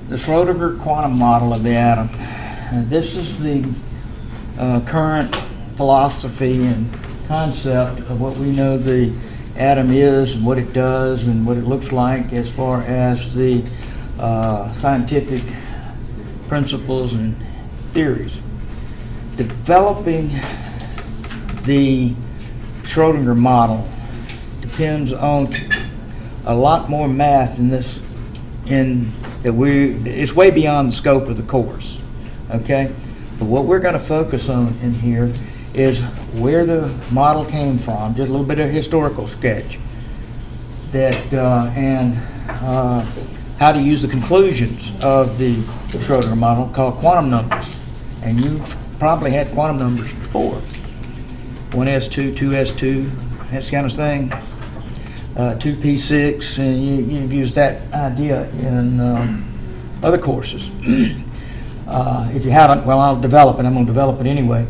the Schrodinger quantum model of the atom. This is the current philosophy and concept of what we know the atom is and what it does and what it looks like as far as the scientific principles and theories. Developing the Schrodinger model depends on a lot more math in this, it's way beyond the scope of the course, okay? But what we're going to focus on in here is where the model came from, just a little bit of historical sketch, and how to use the conclusions of the Schrodinger model called quantum numbers. And you've probably had quantum numbers before. 1s2, 2s2, that kind of thing. 2p6, and you've used that idea in other courses. If you haven't, well, I'll develop it. I'm going to develop it anyway.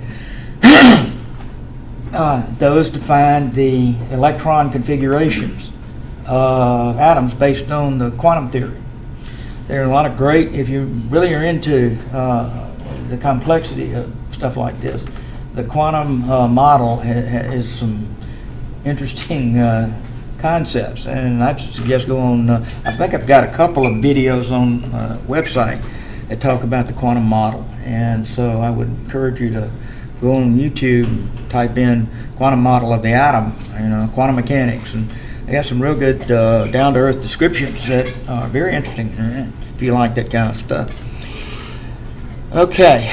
Those define the electron configurations of atoms based on the quantum theory. There are a lot of great, if you really are into the complexity of stuff like this, the quantum model is some interesting concepts, and I'd suggest go on, I think I've got a couple of videos on website that talk about the quantum model, and so I would encourage you to go on YouTube, type in quantum model of the atom, quantum mechanics, and they got some real good down-to-earth descriptions that are very interesting if you like that kind of stuff. Okay,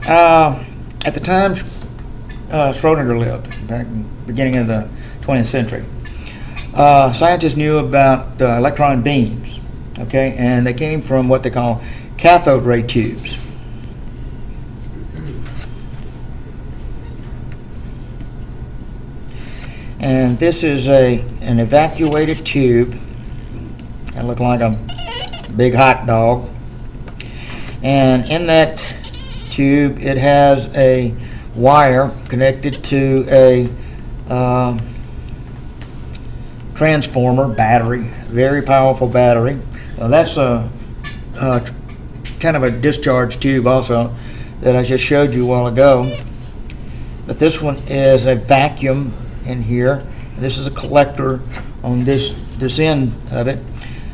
at the time Schrodinger lived, back in the beginning of the 20th century, scientists knew about electron beams, okay, and they came from what they call cathode ray tubes. And this is an evacuated tube. It looked like a big hot dog. And in that tube, it has a wire connected to a transformer battery, very powerful battery. That's a kind of a discharge tube also that I just showed you a while ago. But this one is a vacuum in here. This is a collector on this end of it,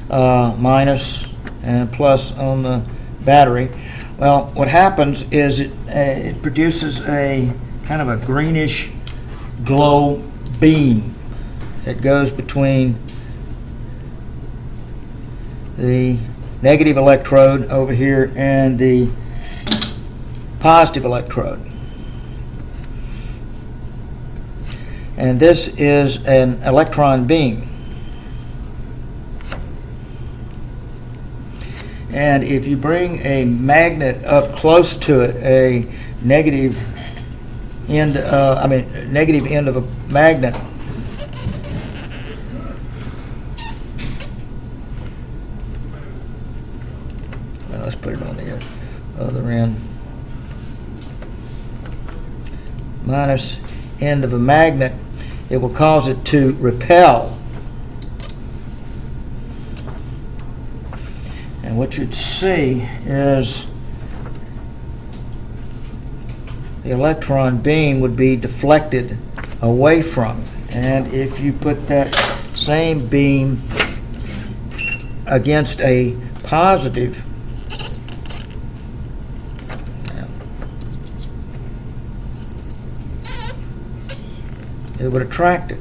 minus and plus on the battery. Well, what happens is it produces a kind of a greenish glow beam that goes between the negative electrode over here and the positive electrode. And this is an electron beam. And if you bring a magnet up close to it, a negative end of a magnet, well, let's put it on the other end, minus end of a magnet, it will cause it to repel. And what you'd see is the electron beam would be deflected away from it. And if you put that same beam against a positive, it would attract it.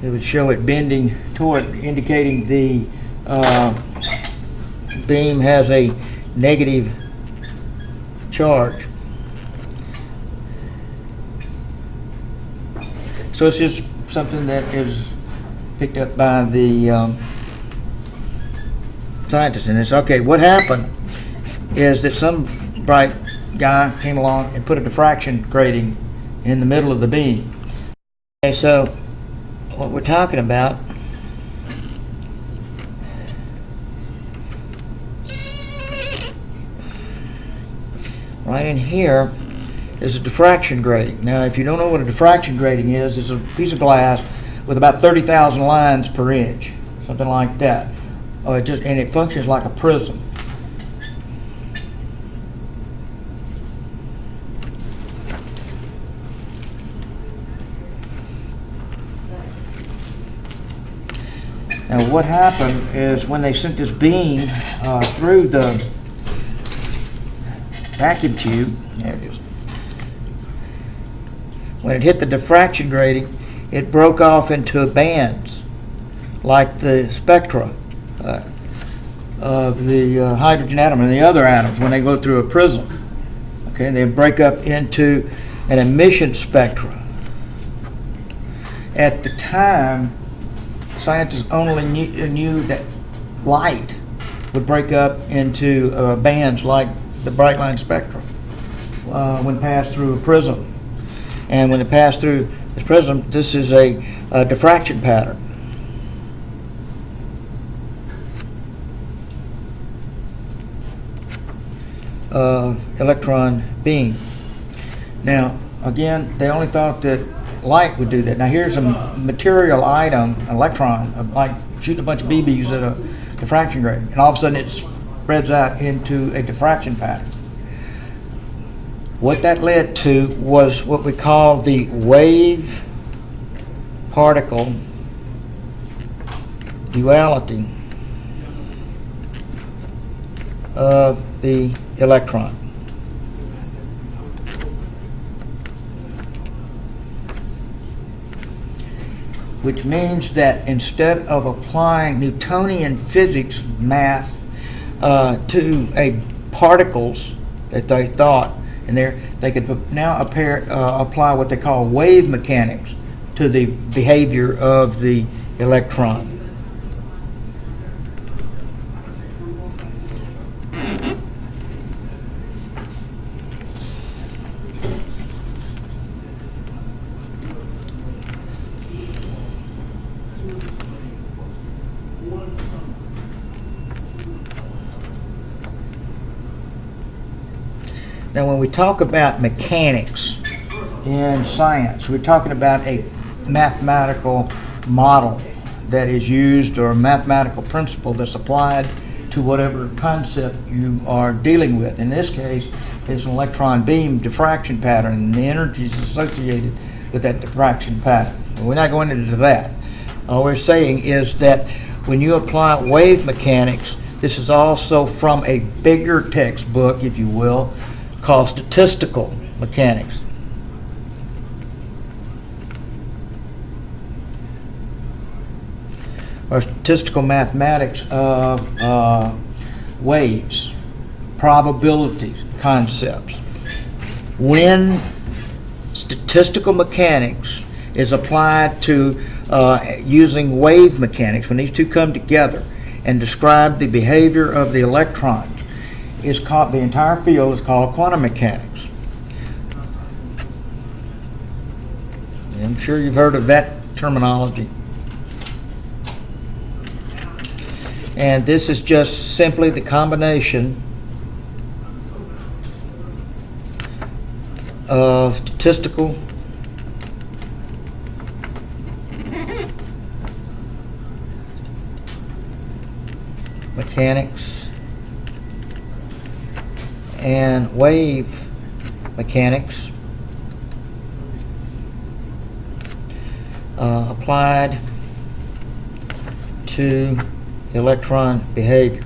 It would show it bending toward, indicating the beam has a negative charge. So it's just something that is picked up by the scientists. And it's okay. What happened is that some bright guy came along and put a diffraction grating in the middle of the beam. Okay, so what we're talking about right in here is a diffraction grating. Now, if you don't know what a diffraction grating is, it's a piece of glass with about 30,000 lines per inch, something like that. And it functions like a prism. Now, what happened is when they sent this beam through the vacuum tube, there it is. When it hit the diffraction grating, it broke off into bands, like the spectra of the hydrogen atom and the other atoms when they go through a prism. Okay, they break up into an emission spectra. At the time, scientists only knew that light would break up into bands like the bright line spectrum when passed through a prism. And when it passed through this prism, this is a diffraction pattern. Electron beam. Now, again, they only thought that light would do that. Now, here's a material item, an electron, like shooting a bunch of BBs at a diffraction grating, and all of a sudden it spreads out into a diffraction pattern. What that led to was what we call the wave particle duality of the electron. Which means that instead of applying Newtonian physics math to particles that they thought, and they could now apply what they call wave mechanics to the behavior of the electron. Now, when we talk about mechanics in science, we're talking about a mathematical model that is used, or a mathematical principle that's applied to whatever concept you are dealing with. In this case, it's an electron beam diffraction pattern and the energies associated with that diffraction pattern. We're not going into that. All we're saying is that when you apply wave mechanics, this is also from a bigger textbook, if you will, called statistical mechanics. Or statistical mathematics of waves, probabilities, concepts. When statistical mechanics is applied to using wave mechanics, when these two come together and describe the behavior of the electrons, the entire field is called quantum mechanics. I'm sure you've heard of that terminology. And this is just simply the combination of statistical mechanics and wave mechanics applied to electron behavior.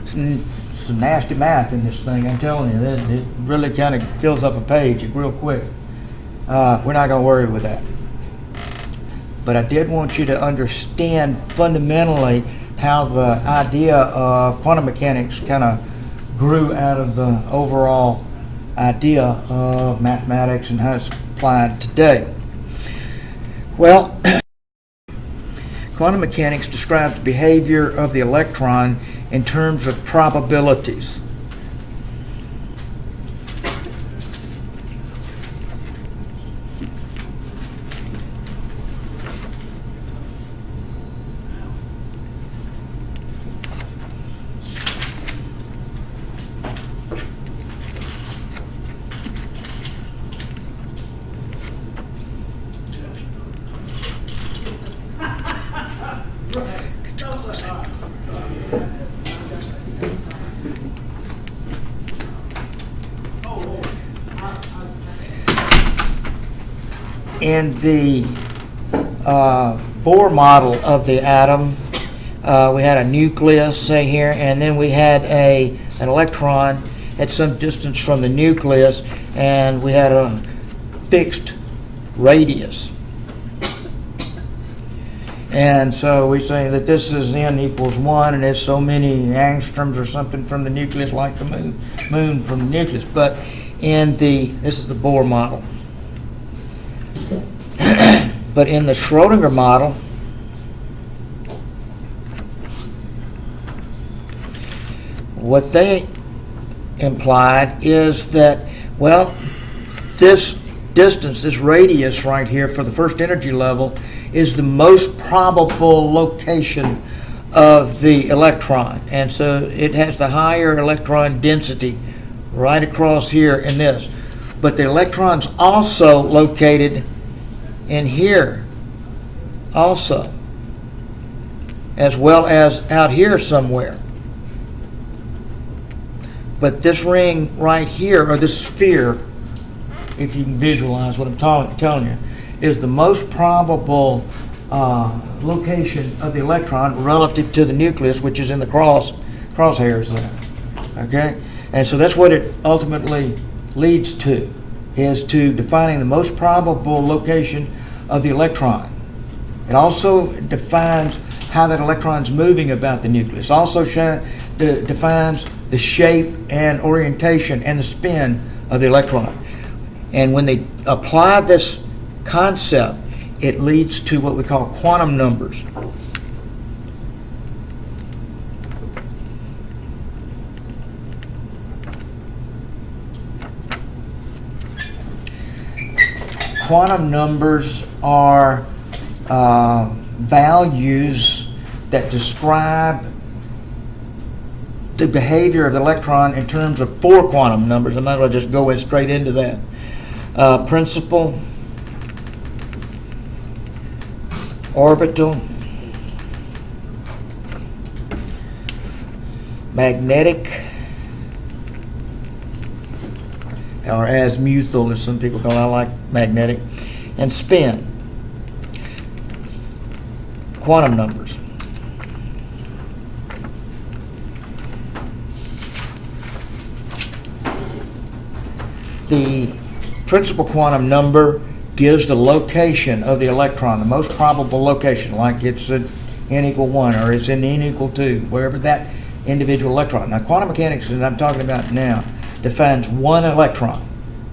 Some nasty math in this thing, I'm telling you. It really kind of fills up a page real quick. We're not going to worry with that. But I did want you to understand fundamentally how the idea of quantum mechanics kind of grew out of the overall idea of mathematics and how it's applied today. Well, quantum mechanics describes the behavior of the electron in terms of probabilities. in the Bohr model of the atom, we had a nucleus, say here, and then we had an electron at some distance from the nucleus, and we had a fixed radius. And so we say that this is n equals 1, and it's so many angstroms or something from the nucleus, like the moon from the nucleus. But this is the Bohr model. But in the Schrodinger model, what they implied is that, well, this distance, this radius right here for the first energy level, is the most probable location of the electron. And so it has the higher electron density right across here in this. But the electron's also located in here also, as well as out here somewhere. But this ring right here, or this sphere, if you can visualize what I'm telling you, is the most probable location of the electron relative to the nucleus, which is in the crosshairs there. Okay? And so that's what it ultimately leads to, is to defining the most probable location of the electron. It also defines how that electron's moving about the nucleus. Also defines the shape and orientation and the spin of the electron. And when they apply this concept, it leads to what we call quantum numbers. Quantum numbers are values that describe the behavior of the electron in terms of 4 quantum numbers. I might as well just go straight into that. Principal, orbital, magnetic, or azimuthal, as some people call it. I like magnetic, and spin. Quantum numbers. The principal quantum number gives the location of the electron, the most probable location, like it's at n equal 1 or it's in n equal 2, wherever that individual electron. Now, quantum mechanics that I'm talking about now defines one electron.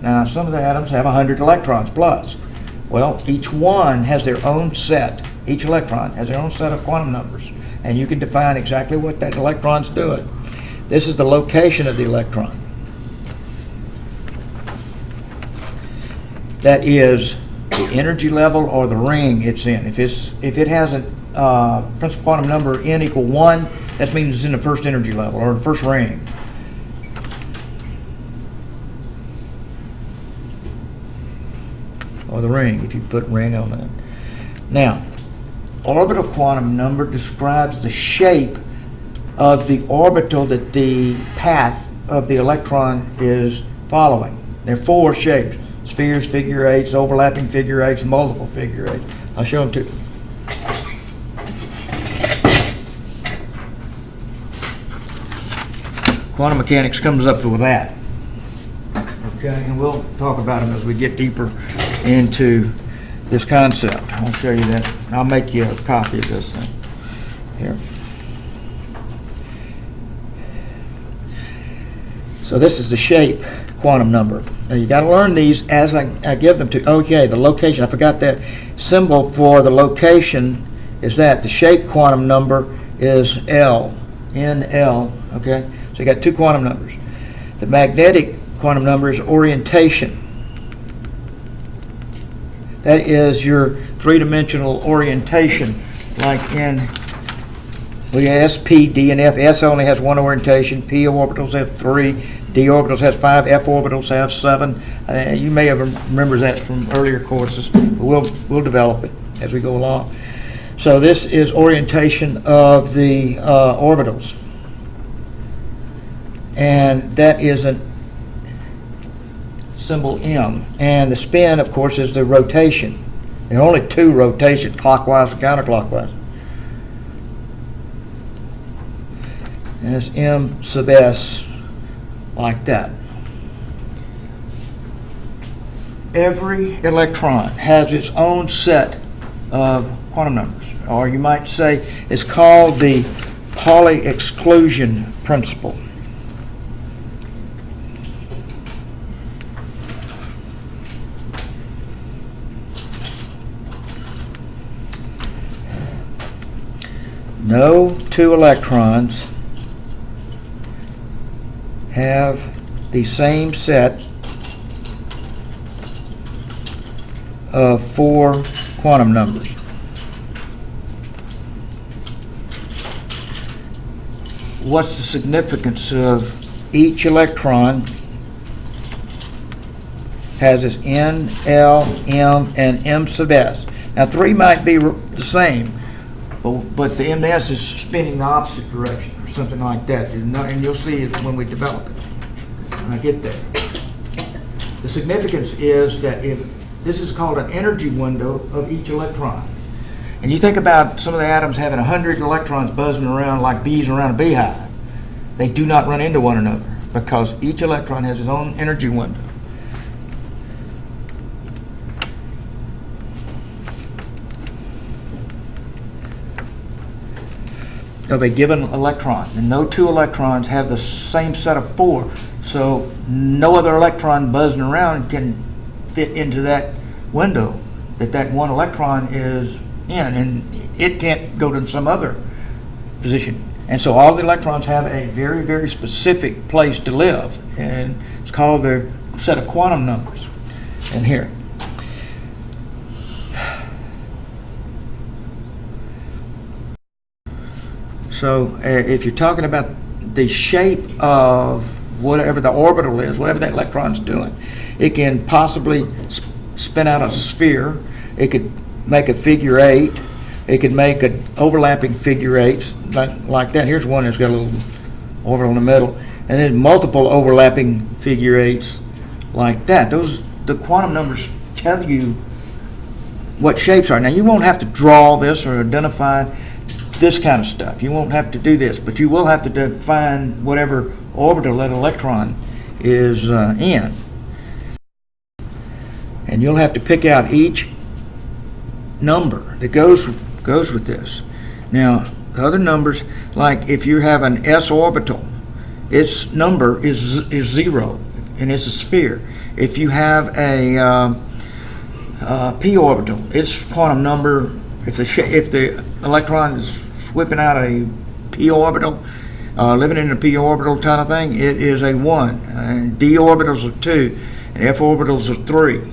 Now, some of the atoms have 100 electrons plus. Well, each one has their own set. Each electron has their own set of quantum numbers, and you can define exactly what that electron's doing. This is the location of the electron. That is the energy level or the ring it's in. If it has a principal quantum number n equal 1, that means it's in the first energy level or the first ring. Or the ring, if you put ring on that. Now, orbital quantum number describes the shape of the orbital that the path of the electron is following. There are 4 shapes: spheres, figure 8s, overlapping figure 8s, multiple figure 8s. I'll show them to you. Quantum mechanics comes up with that. Okay, and we'll talk about them as we get deeper into this concept. I'll show you that. I'll make you a copy of this thing here. So this is the shape quantum number. Now you got to learn these as I give them to you. Okay, the location. I forgot that symbol for the location is that. The shape quantum number is L, NL. Okay, so you got 2 quantum numbers. The magnetic quantum number is orientation. That is your 3-dimensional orientation, like in S, P, D, and F. S only has 1 orientation. P orbitals have 3. D orbitals has 5. F orbitals have 7. You may have remembered that from earlier courses, but we'll develop it as we go along. So this is orientation of the orbitals, and that is a symbol M. And the spin, of course, is the rotation. There are only two rotations, clockwise and counterclockwise. And it's m sub s like that. Every electron has its own set of quantum numbers, or you might say it's called the Pauli exclusion principle. No two electrons have the same set of 4 quantum numbers. What's the significance of each electron has its N, L, M, and M sub s. Now 3 might be the same, but the MS is spinning the opposite direction or something like that. And you'll see it when we develop it. And I get that. The significance is that if this is called an energy window of each electron. And you think about some of the atoms having 100 electrons buzzing around like bees around a beehive. They do not run into one another because each electron has its own energy window. Of a given electron, and no two electrons have the same set of 4, so no other electron buzzing around can fit into that window that one electron is in, and it can't go to some other position. And so all the electrons have a very, very specific place to live, and it's called their set of quantum numbers. And here, so if you're talking about the shape of whatever the orbital is, whatever that electron's doing, it can possibly spin out a sphere. It could make a figure 8. It could make an overlapping figure 8 like that. Here's one that's got a little orbital in the middle, and then multiple overlapping figure 8s like that. The quantum numbers tell you what shapes are. Now you won't have to draw this or identify this kind of stuff. You won't have to do this, but you will have to define whatever orbital that electron is in. And you'll have to pick out each number that goes with this. Now, other numbers, like if you have an s orbital, its number is 0, and it's a sphere. If you have a p orbital, its quantum number, if the electron is whipping out a p orbital, living in a p orbital kind of thing, it is a 1, and d orbitals are 2, and f orbitals are 3.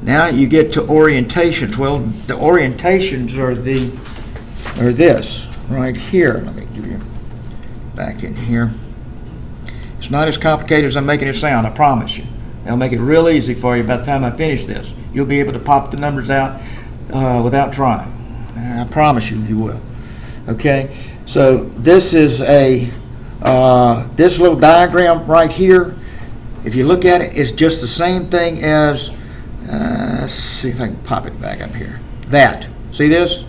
Now you get to orientations. Well, the orientations are this right here. Let me give you back in here. It's not as complicated as I'm making it sound, I promise you. I'll make it real easy for you by the time I finish this. You'll be able to pop the numbers out without trying. I promise you will. Okay, so this is a this little diagram right here. If you look at it, it's just the same thing as let's see if I can pop it back up here. That, see this?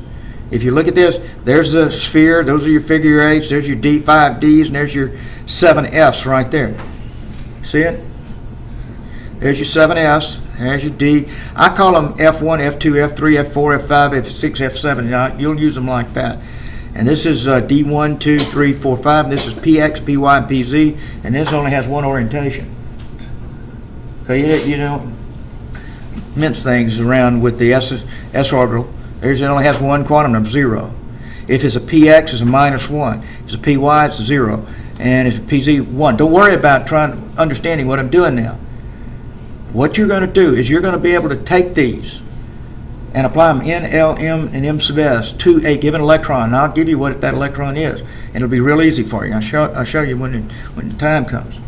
If you look at this, there's the sphere, those are your figure 8s, there's your D5 Ds, and there's your 7 Fs right there. See it? There's your 7S, there's your D. I call them F1, F2, F3, F4, F5, F6, F7. You'll use them like that. And this is D1, 2, 3, 4, 5. And this is PX, PY, and PZ. And this only has one orientation. So you don't mince things around with the S orbital. It only has one quantum number, 0. If it's a PX, it's a -1. If it's a PY, it's a 0. And if it's a PZ, 1. Don't worry about understanding what I'm doing now. What you're going to do is you're going to be able to take these and apply them N, L, M, and M sub s to a given electron. And I'll give you what that electron is. And it'll be real easy for you. I'll show you when the time comes.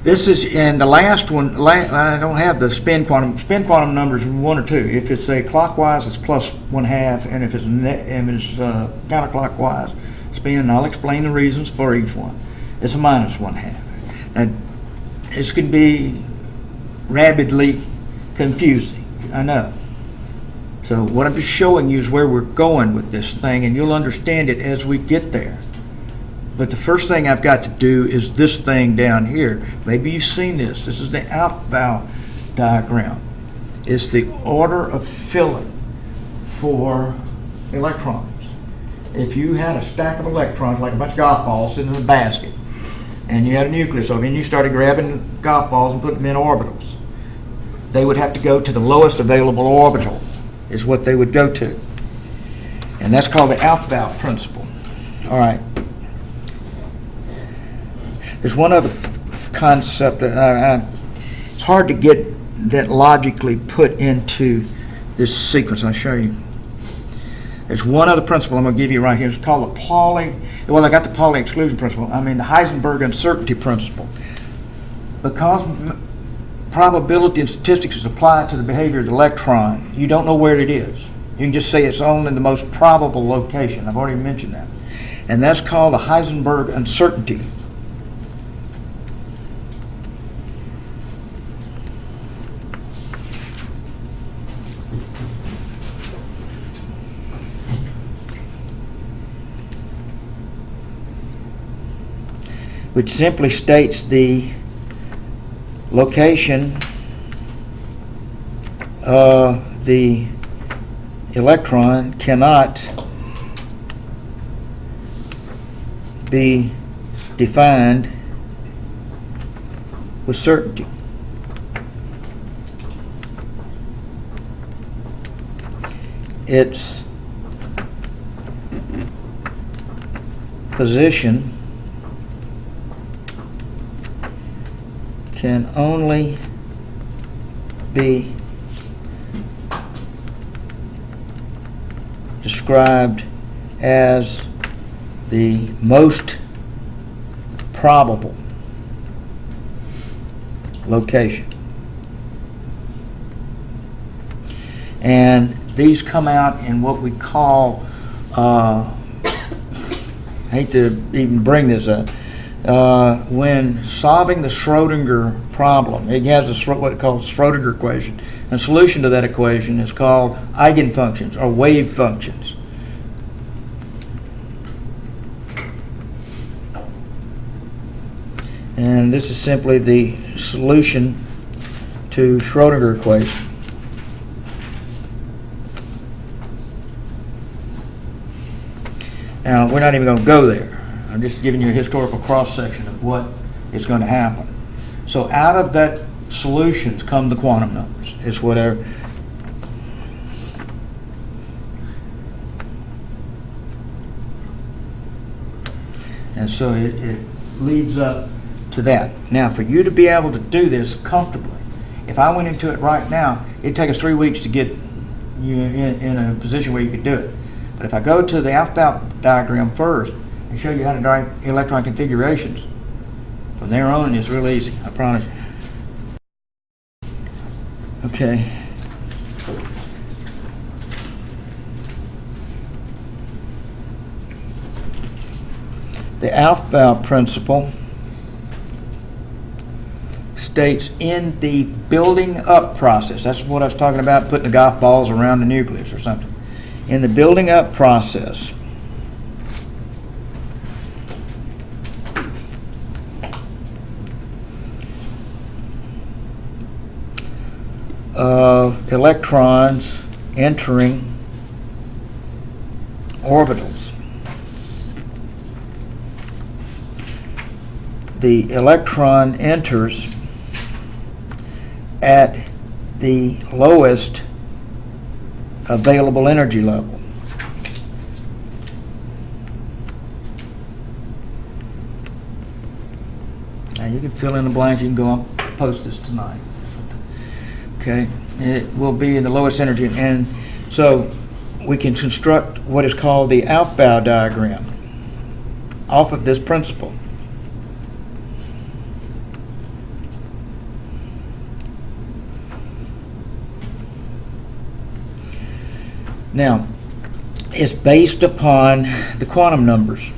This is, and the last one, I don't have the spin quantum. Spin quantum numbers 1 or 2. If it's a clockwise, it's +1/2, and if it's counterclockwise spin, and I'll explain the reasons for each one, it's a -1/2. And this can be rabidly confusing. I know. So what I'm just showing you is where we're going with this thing, and you'll understand it as we get there. But the first thing I've got to do is this thing down here. Maybe you've seen this. This is the Aufbau diagram. It's the order of filling for electrons. If you had a stack of electrons, like a bunch of golf balls sitting in a basket, and you had a nucleus over, and you started grabbing golf balls and putting them in orbitals, they would have to go to the lowest available orbital, is what they would go to. And that's called the Aufbau principle. All right. There's one other concept that it's hard to get that logically put into this sequence. I'll show you. There's one other principle I'm going to give you right here. It's called the I got the Pauli exclusion principle. I mean the Heisenberg uncertainty principle. Because probability and statistics is applied to the behavior of the electron, you don't know where it is. You can just say it's only the most probable location. I've already mentioned that. And that's called the Heisenberg uncertainty. Which simply states the location of the electron cannot be defined with certainty. Its position can only be described as the most probable location. And these come out in what we call, I hate to even bring this up, when solving the Schrodinger problem, it has what it calls Schrodinger equation. And solution to that equation is called eigenfunctions or wave functions. And this is simply the solution to Schrodinger equation. Now, we're not even going to go there. I'm just giving you a historical cross-section of what is going to happen. So out of that solutions come the quantum numbers. It's whatever. And so it leads up to that. Now, for you to be able to do this comfortably, if I went into it right now, it'd take us 3 weeks to get you in a position where you could do it. But if I go to the Aufbau diagram first, and show you how to draw electron configurations. From there on, it's real easy, I promise you. Okay. The Aufbau principle states in the building up process, that's what I was talking about, putting the golf balls around the nucleus or something. In the building up process, of electrons entering orbitals. The electron enters at the lowest available energy level. Now you can fill in the blanks, you can go and post this tonight. Okay, it will be in the lowest energy, and so we can construct what is called the Aufbau diagram off of this principle. Now, it's based upon the quantum numbers.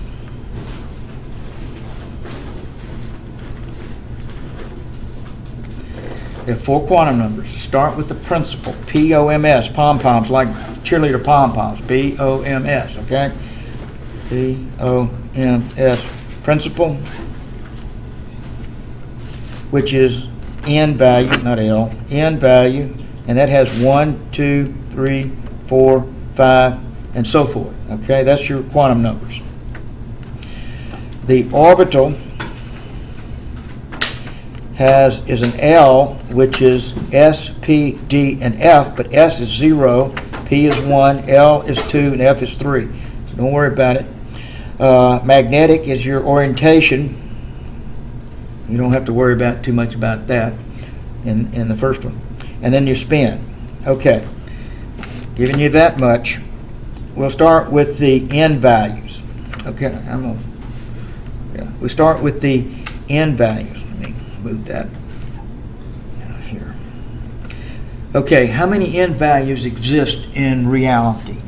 There are 4 quantum numbers. Start with the principal, P-O-M-S, pom-poms, like cheerleader pom-poms, P-O-M-S, okay? P-O-M-S, principal, which is N value, not L, N value, and that has 1, 2, 3, 4, 5, and so forth, okay? That's your quantum numbers. The orbital is an L, which is S, P, D, and F, but S is 0, P is 1, L is 2, and F is 3. So don't worry about it. Magnetic is your orientation. You don't have to worry about too much about that in the first one. And then your spin. Okay, giving you that much. We'll start with the N values. Okay, we start with the N values. Move that down here. Okay, how many N values exist in reality?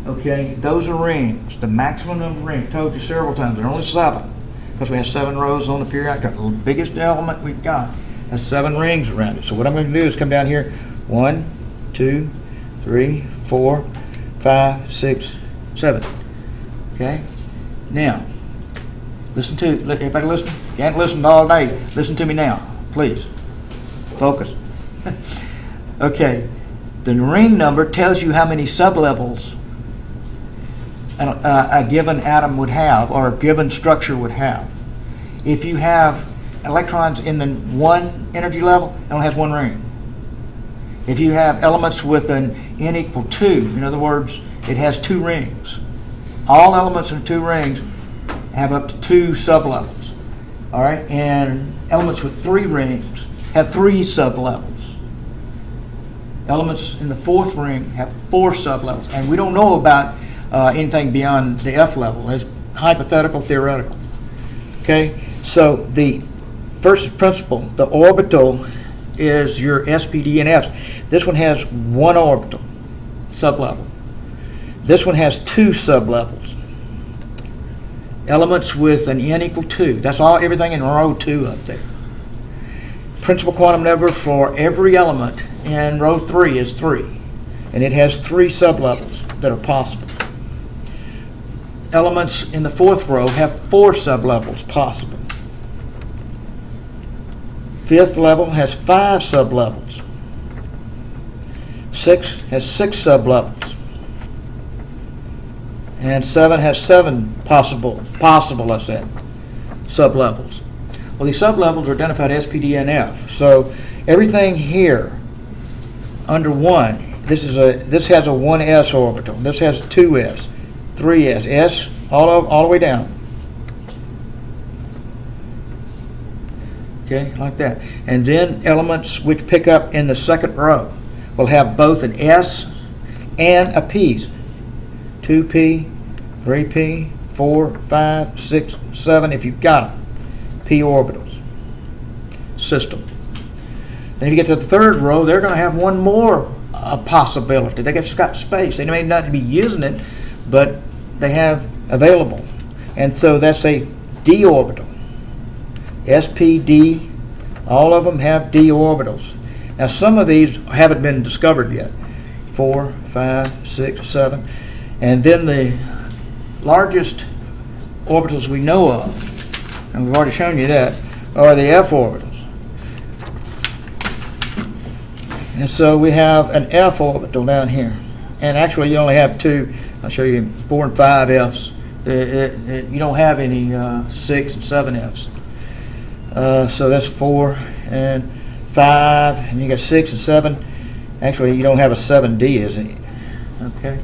Okay, those are rings. The maximum number of rings, told you several times, there are only 7 because we have 7 rows on the periodic table. The biggest element we've got has 7 rings around it. So what I'm going to do is come down here, 1, 2, 3, 4, 5, 6, 7. Okay, now everybody listen? You can't listen all day. Listen to me now, please. Focus. Okay, the ring number tells you how many sublevels a given atom would have, or a given structure would have. If you have electrons in the 1 energy level, it only has 1 ring. If you have elements with an N equal 2, in other words, it has 2 rings. All elements in 2 rings have up to 2 sublevels. All right, and elements with 3 rings have 3 sublevels. Elements in the 4th ring have 4 sublevels, and we don't know about anything beyond the F level. It's hypothetical, theoretical. Okay, so the first principle, the orbital, is your S, P, D, and F. This one has 1 orbital sublevel. This one has 2 sublevels. Elements with an N equal 2. That's everything in row 2 up there. Principal quantum number for every element in row 3 is 3. And it has 3 sublevels that are possible. Elements in the 4th row have 4 sublevels possible. 5th level has 5 sublevels. 6 has 6 sublevels. And 7 has 7 possible, I said, sublevels. Well, these sublevels are identified as S, P, D, and F. So everything here under 1, this has a 1s orbital. This has 2s, 3s, s, all the way down. Okay, like that. And then elements which pick up in the 2nd row will have both an S and a P. 2p, 3p, 4, 5, 6, 7, if you've got them. P orbitals system. Then if you get to the 3rd row, they're going to have one more possibility. They just got space. They may not be using it, but they have available. And so that's a d orbital. SPD, all of them have d orbitals. Now some of these haven't been discovered yet. 4, 5, 6, 7. And then the largest orbitals we know of, and we've already shown you that, are the f orbitals. And so we have an f orbital down here. And actually you only have 2. I'll show you 4 and 5 f's. You don't have any 6 and 7 f's. So that's 4 and 5, and you got 6 and 7. Actually, you don't have a 7d, is it? Okay.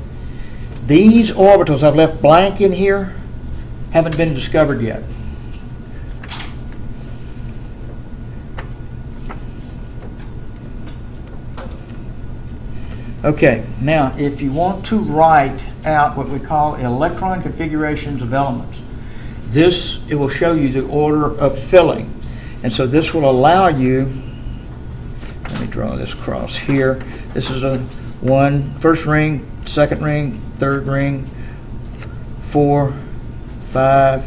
These orbitals I've left blank in here haven't been discovered yet. Okay, now if you want to write out what we call electron configurations of elements, it will show you the order of filling. And so this will allow you, let me draw this across here. This is a 1, first ring, 2nd ring, 3rd ring, 4, 5,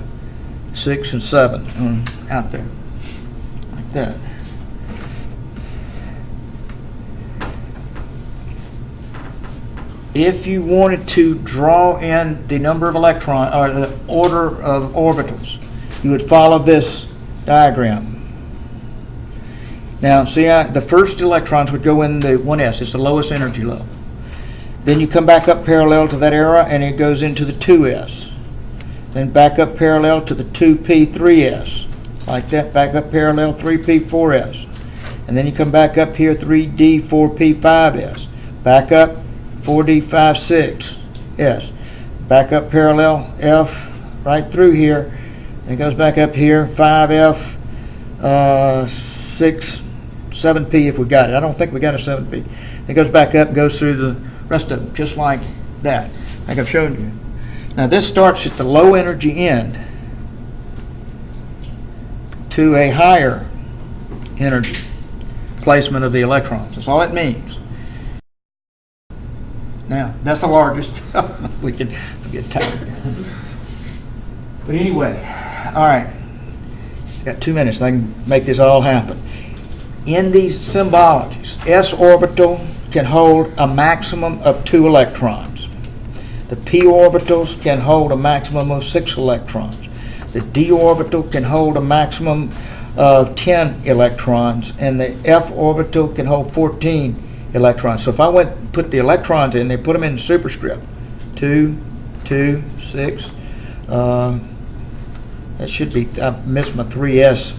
6, and 7 out there, like that. if you wanted to draw in the number of electrons or the order of orbitals, you would follow this diagram. Now, see, the first electrons would go in the 1s. It's the lowest energy level. Then you come back up parallel to that arrow, and it goes into the 2s. Then back up parallel to the 2p 3s. Like that, back up parallel 3p 4s. And then you come back up here 3d 4p 5s. Back up 4d 5 6s. Back up parallel F right through here. And it goes back up here 5f 6 7p if we got it. I don't think we got a 7p. It goes back up and goes through the rest of them just like that, like I've shown you. Now this starts at the low energy end to a higher energy placement of the electrons. That's all it means. Now that's the largest. we get tired. But anyway, all right. Got 2 minutes and I can make this all happen. In these symbologies, s orbital can hold a maximum of 2 electrons. The p orbitals can hold a maximum of 6 electrons. The d orbital can hold a maximum of 10 electrons, and the f orbital can hold 14 electrons. So if I went and put the electrons in, they put them in superscript. 2, 2, 6. That should be, I've missed my 3s.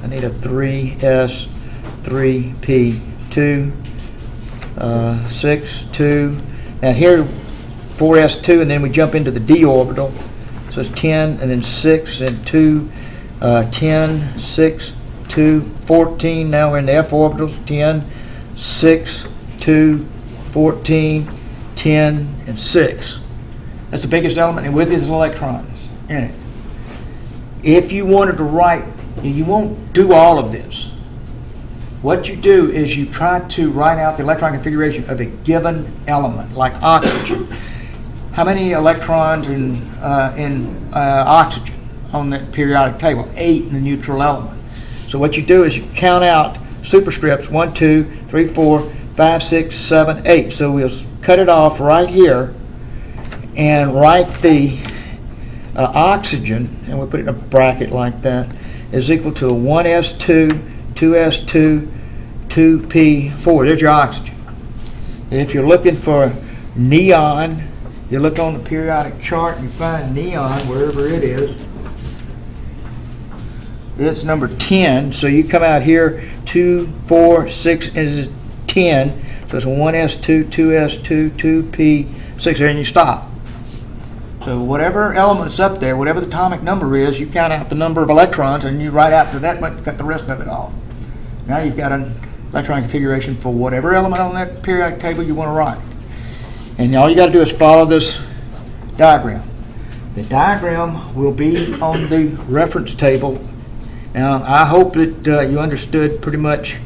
I need a 3s, 3p, 2, 6, 2. Now here, 4s2, and then we jump into the d orbital. So it's 10, and then 6, and 2, 10, 6, 2, 14. Now we're in the f orbitals, 10, 6, 2, 14, 10, and 6. That's the biggest element, and with it is electrons in it. If you wanted to write, you won't do all of this. What you do is you try to write out the electron configuration of a given element, like oxygen. How many electrons in oxygen on that periodic table? 8 in the neutral element. So what you do is you count out superscripts 1, 2, 3, 4, 5, 6, 7, 8. So we'll cut it off right here and write the oxygen, and we'll put it in a bracket like that, is equal to a 1s2, 2s2, 2p4. There's your oxygen. If you're looking for neon, you look on the periodic chart and you find neon wherever it is. It's number 10. So you come out here 2, 4, 6 is 10. So it's a 1s2, 2s2, 2p6 there, and you stop. So whatever element's up there, whatever the atomic number is, you count out the number of electrons, and you write after that much, cut the rest of it off. Now you've got an electron configuration for whatever element on that periodic table you want to write. And all you got to do is follow this diagram. The diagram will be on the reference table. Now I hope that you understood pretty much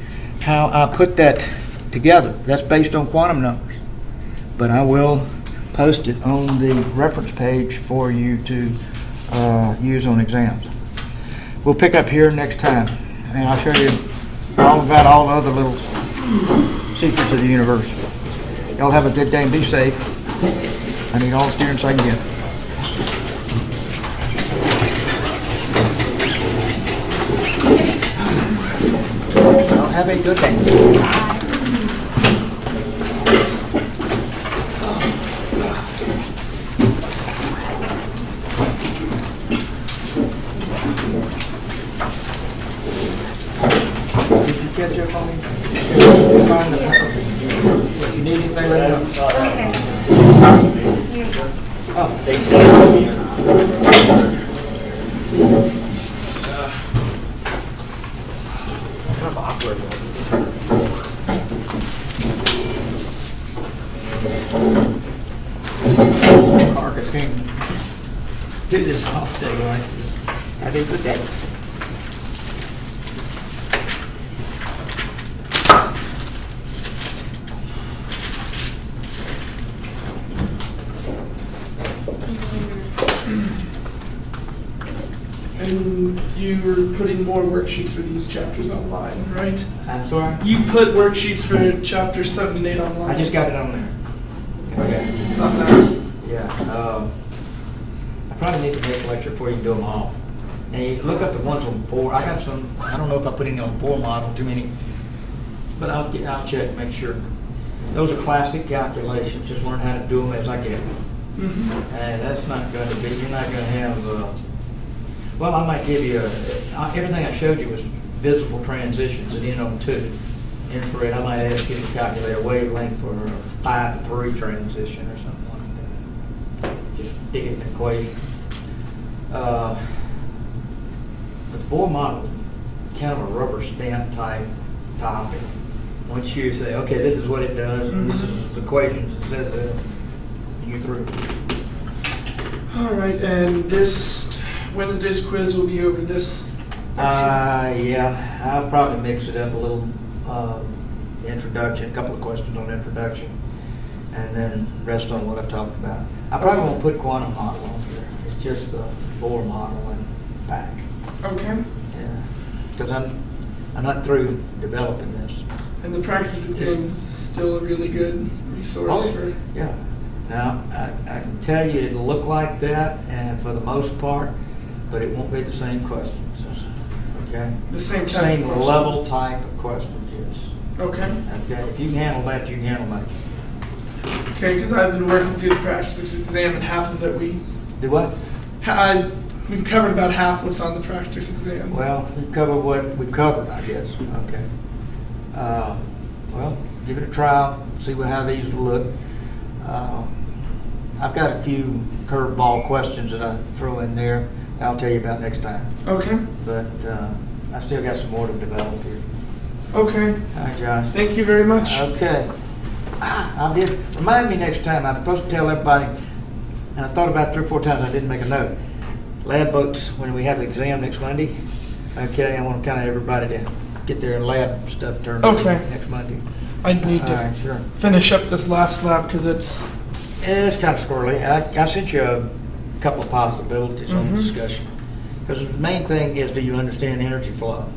how I put that together. That's based on quantum numbers. But I will post it on the reference page for you to use on exams. We'll pick up here next time, and I'll show you all about all the other little secrets of the universe. Y'all have a good day and be safe. I need all the students I can get. Y'all have a good day. Catch up on me. Find the if you need anything, let me know. Okay. Oh, It's kind of awkward. Marcus can't do this all day like this. Have a good day. And you were putting more worksheets for these chapters online, right? I'm sorry? You put worksheets for chapters 7 and 8 online. I just got it on there. on that. Yeah, I probably need to make a lecture before you can do them all. And you look up the ones on 4. I got some, I don't know if I put any on 4 model, too many, but I'll check, make sure. Those are classic calculations, just learn how to do them as I get them. And that's not going to be, you're not going to have, well, I might give you, everything I showed you was visible transitions at NO2. Infrared, I might ask you to calculate a wavelength for a 5 to 3 transition or something like that. Just dig it in the equation. But the Bohr model, kind of a rubber stamp type topic. Once you say, okay, this is what it does, and this is the equations it says it, you're through. All right, and this Wednesday's quiz will be over this. Yeah, I'll probably mix it up a little. Introduction, a couple of questions on introduction, and then rest on what I've talked about. I probably won't put quantum model on here. It's just the Bohr model and back. Okay. Yeah, because I'm not through developing this. And the practice exam is still a really good resource for. Yeah. Now I can tell you it'll look like that, and for the most part, but it won't be the same questions. Okay. The same type Same of questions. level type of questions. Yes. Okay. Okay. If you can handle that, you can handle that. Okay, because I've been working through the practice exam, and half of it Do what? we've covered about half what's on the practice exam. Well, we covered what we covered, I guess. Okay. Well, give it a trial. See how these look. I've got a few curveball questions that I throw in there. I'll tell you about next time. Okay. But I still got some more to develop here. Okay. All right, Josh. Thank you very much. Okay. I did. Remind me next time. I'm supposed to tell everybody, and I thought about it 3 or 4 times. I didn't make a note. Lab books when we have the exam next Monday. Okay, I want kind of everybody to get their lab stuff turned in Okay. next Monday. I need All to right, sure. finish up this last lab because it's. It's kind of squirrely. I sent you a couple of possibilities on the discussion. Because the main thing is, do you understand energy flow?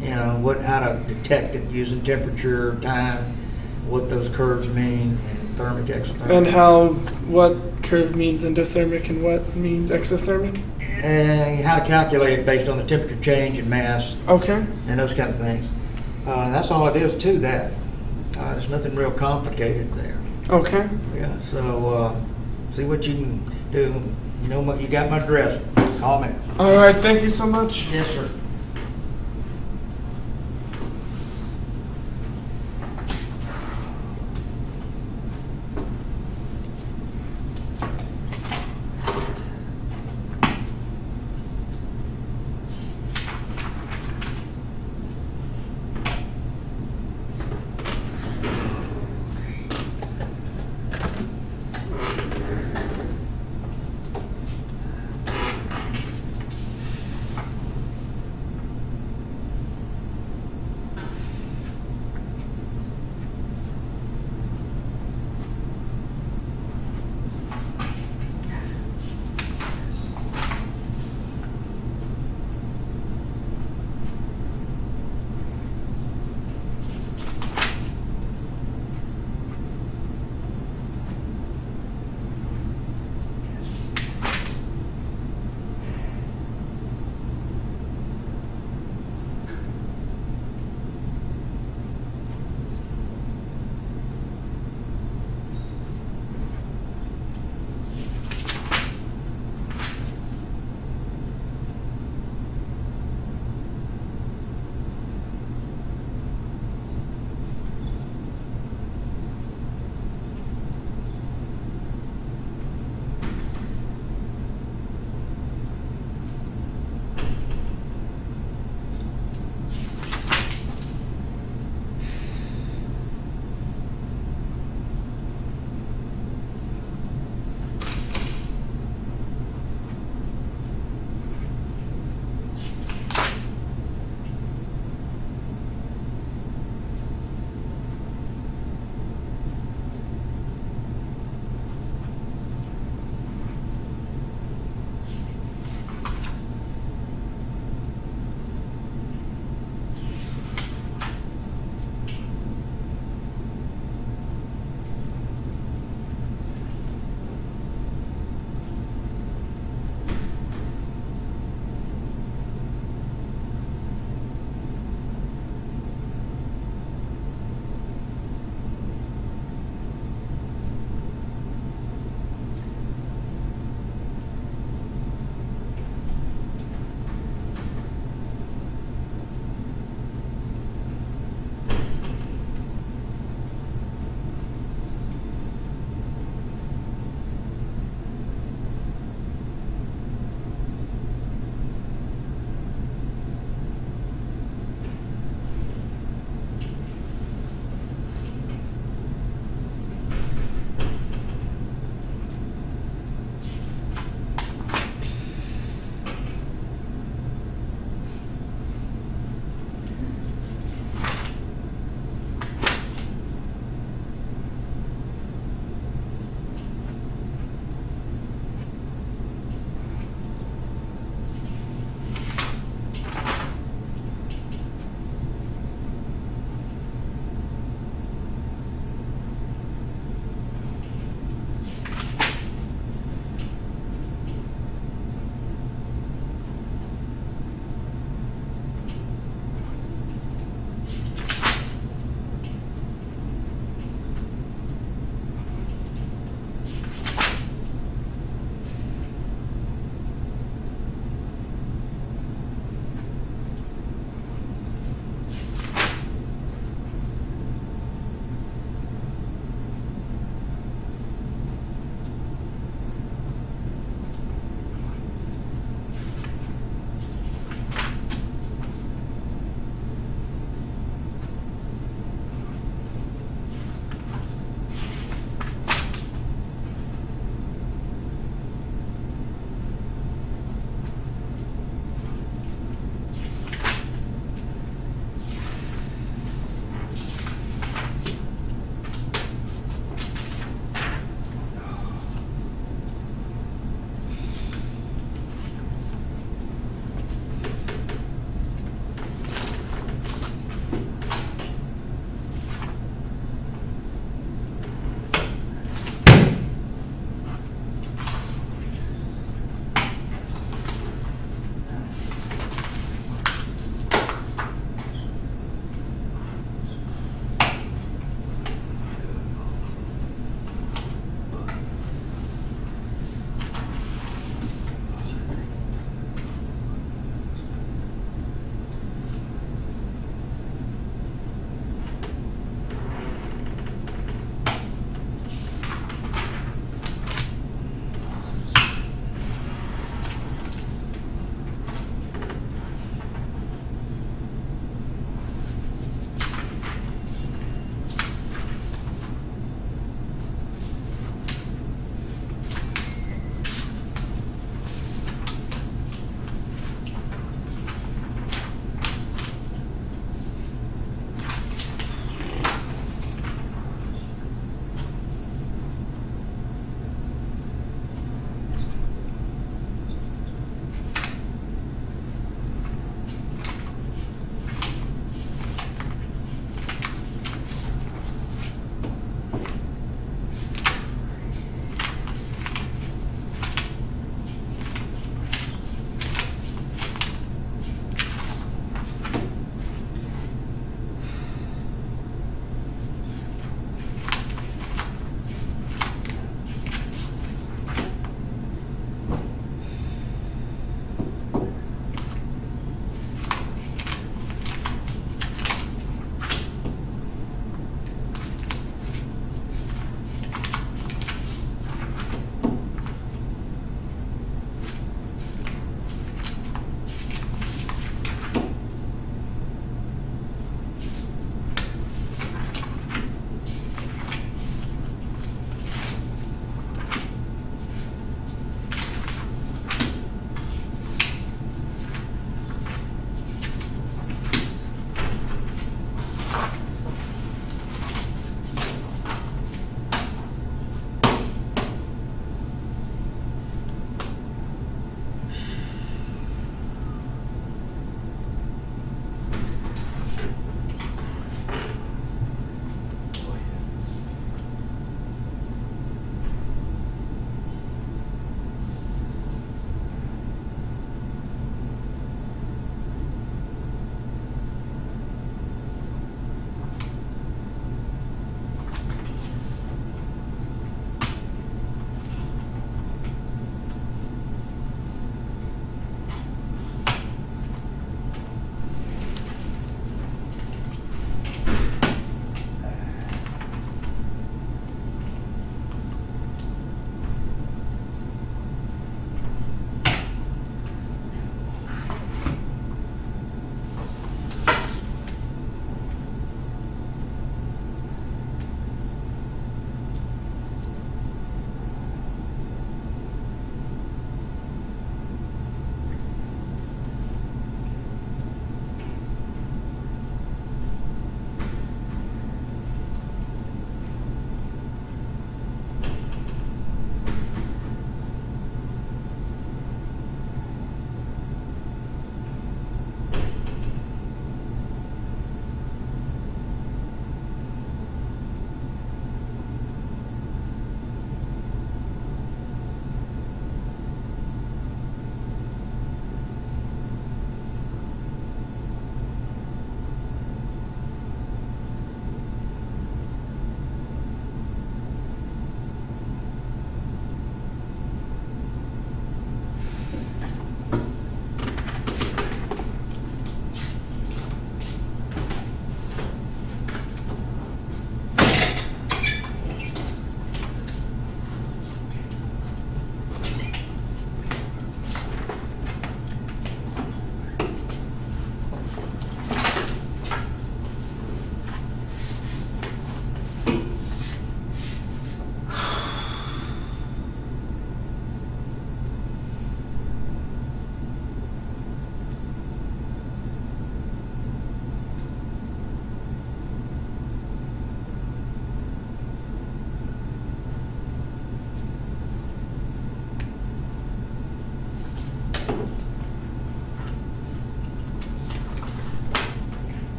You know, how to detect it using temperature, time, what those curves mean, and thermic, exothermic. And what curve means endothermic and what means exothermic? And how to calculate it based on the temperature change and mass Okay. and those kind of things. That's all it is to that. There's nothing real complicated there. Okay. Yeah, so see what you can do. You know, you got my address. Call me. All right. Thank you so much. Yes, sir.